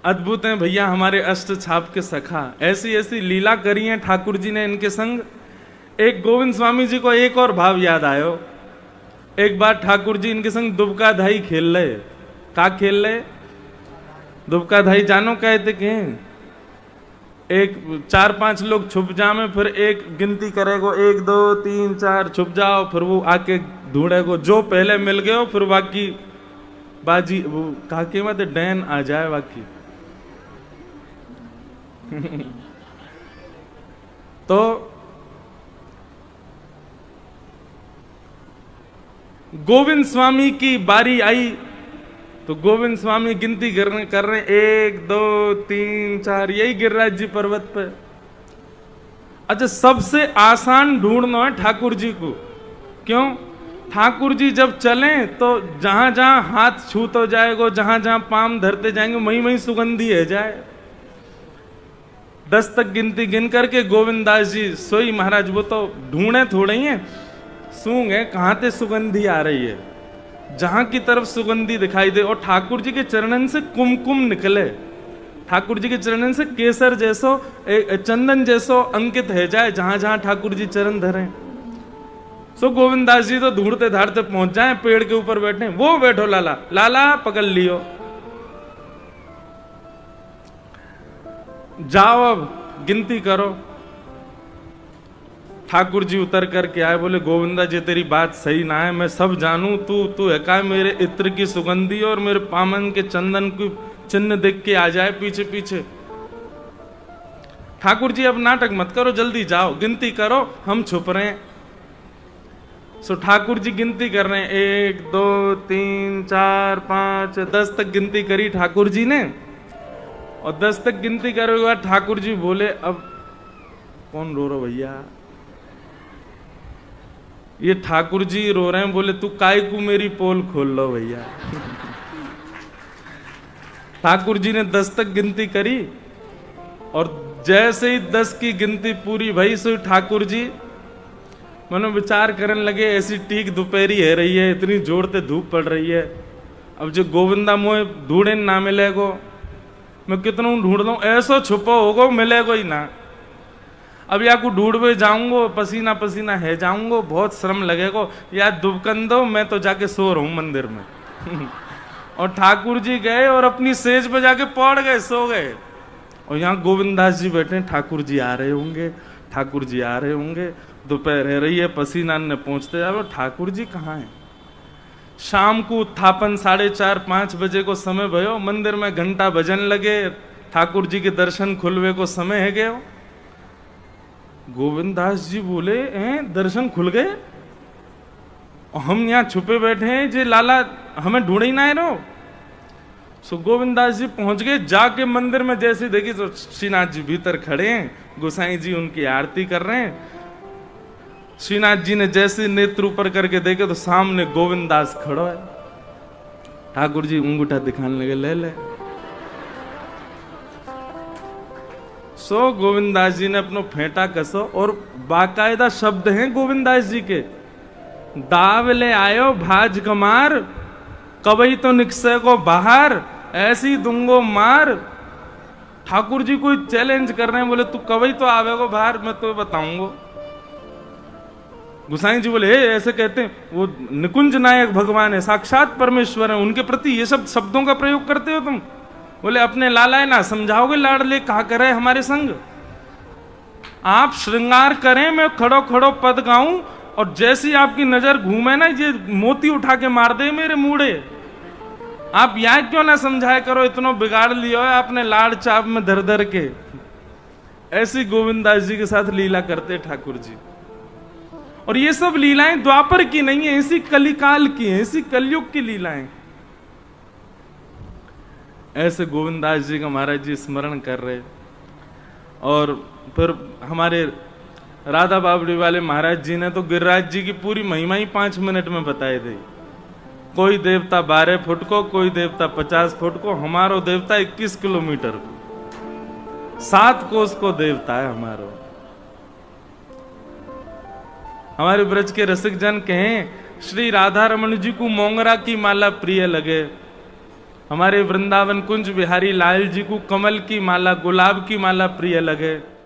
अद्भुत हैं भैया हमारे अष्ट छाप के सखा। ऐसी ऐसी लीला करी है ठाकुर जी ने इनके संग। एक गोविंद स्वामी जी को एक और भाव याद आयो। एक बार ठाकुर जी इनके संग दुबका धाई खेल रहे। का खेल रहे? दुबका धाई जानो कहते कि एक 4-5 लोग छुप जामे, फिर एक गिनती करेगो 1 2 3 4 छुप जाओ, फिर वो आके ढूंढेगो, जो पहले मिल गए हो फिर बाकी बाजी वो काके मत डैन आ जाए बाकी। तो गोविंद स्वामी की बारी आई तो गोविंद स्वामी गिनती कर रहे 1 2 3 4, यही गिरिराज जी पर्वत पे। अच्छा, सबसे आसान ढूंढना है ठाकुर जी को। क्यों? ठाकुर जी जब चलें तो जहां जहां हाथ छूत हो जाएगा, जहां जहां पाम धरते जाएंगे, वहीं वहीं सुगंधी है जाए। 10 तक गिनती गिन करके गोविंदास जी सोई महाराज वो तो ढूंढे थोड़े ही है, सूंगे कहां से सुगंधी आ रही है, जहां की तरफ सुगंधी दिखाई दे। और ठाकुर जी के चरणन से कुमकुम निकले, ठाकुर जी के चरणन से केसर जैसो चंदन जैसो अंकित है जाए जहां जहां ठाकुर जी चरण धरे। सो गोविंदास जी तो ढूंढते धाड़ते पहुंच जाए, पेड़ के ऊपर बैठे, वो बैठो लाला, लाला पकड़ लियो, जाओ अब गिनती करो। ठाकुर जी उतर करके आए, बोले गोविंदा जी तेरी बात सही ना है, मैं सब जानू, तू है का मेरे इत्र की सुगंधी और मेरे पामन के चंदन की चिन्ह देख के आ जाए पीछे पीछे। ठाकुर जी अब नाटक मत करो, जल्दी जाओ गिनती करो, हम छुप रहे हैं। सो ठाकुर जी गिनती कर रहे हैं, 1 2 3 4 5 10 तक गिनती करी ठाकुर जी ने। और 10 तक गिनती करने के बाद ठाकुर जी बोले अब कौन रो भैया? ये ठाकुर जी रो रहे हैं। बोले तू काय को मेरी पोल खोल लो भैया। ठाकुर जी ने 10 तक गिनती करी और जैसे ही 10 की गिनती पूरी भई सो ठाकुर जी मनो विचार करने लगे, ऐसी टीक दोपहरी है रही है, इतनी जोर से धूप पड़ रही है, अब जो गोविंदा मोए ढूंढे ना मिलेगो, मैं कितना ढूंढ लूं, ऐसो छुपो होगो मिलेगो ही ना। अब या को ढूंढवे जाऊंगो, पसीना पसीना है जाऊंगो, बहुत श्रम लगेगो, या दुबकन दो, मैं तो जाके सो रहा हूं मंदिर में। और ठाकुर जी गए और अपनी सेज पे जाके पड़ गए, सो गए। और यहाँ गोविंदास जी बैठे, ठाकुर जी आ रहे होंगे, ठाकुर जी आ रहे होंगे, दोपहर है रही है, पसीना ने पहुंचते जा रहे, ठाकुर जी कहाँ हैं? शाम को उत्थापन 4:30-5 बजे को समय भयो, मंदिर में घंटा बजन लगे, ठाकुर जी के दर्शन खुलवे को समय है गयो। गोविंदास जी बोले दर्शन खुल गए, हम यहाँ छुपे बैठे हैं, जे लाला हमें ढूंढे ही ना है रो। सो गोविंदास जी पहुंच गए, जाके मंदिर में जैसे देखी तो श्रीनाथ जी भीतर खड़े हैं, गोसाई जी उनकी आरती कर रहे हैं। श्रीनाथ जी ने जैसे नेत्र ऊपर करके देखे तो सामने गोविंदास खड़ो है। ठाकुर जी अंगूठा दिखाने लगे, ले ले। सो गोविंदास जी ने अपनो फेंटा कसो और बाकायदा शब्द हैं गोविंदास जी के, दाव ले आयो भाज कमार, कबई तो निकसे को बाहर, ऐसी दूंगो मार। ठाकुर जी कोई चैलेंज कर रहे हैं, बोले तू कबई तो आवेगो बाहर, मैं तो बताऊंगो। गुसाई जी बोले ऐसे कहते हैं, वो निकुंज नायक भगवान है, साक्षात परमेश्वर है, उनके प्रति ये सब शब्दों का प्रयोग करते हो तुम? बोले अपने लालाए ना समझाओगे, लाडले कहा करे हमारे संग, आप श्रृंगार करें, मैं खड़ो खड़ो पद गाऊं, और जैसी आपकी नजर घूमे ना, ये मोती उठा के मार दे मेरे मूड़े। आप यहाँ क्यों ना समझाए करो, इतना बिगाड़ लिया है आपने लाड़ चाप में धर धर के। ऐसी गोविंदास जी के साथ लीला करते ठाकुर जी। और ये सब लीलाएं द्वापर की नहीं है, इसी कलिकाल की है, इसी कलयुग की लीलाएं। ऐसे गोविंदास जी का महाराज जी स्मरण कर रहे। और फिर हमारे राधा बाबड़ी वाले महाराज जी ने तो गिरिराज जी की पूरी महिमा ही 5 मिनट में बताई दी। कोई देवता 12 फुट को, कोई देवता 50 फुट को, हमारो देवता 21 किलोमीटर को, 7 कोस को देवता है हमारो। हमारे ब्रज के रसिक जन कहें, श्री राधा रमन जी को मोंगरा की माला प्रिय लगे, हमारे वृंदावन कुंज बिहारी लाल जी को कमल की माला, गुलाब की माला प्रिय लगे।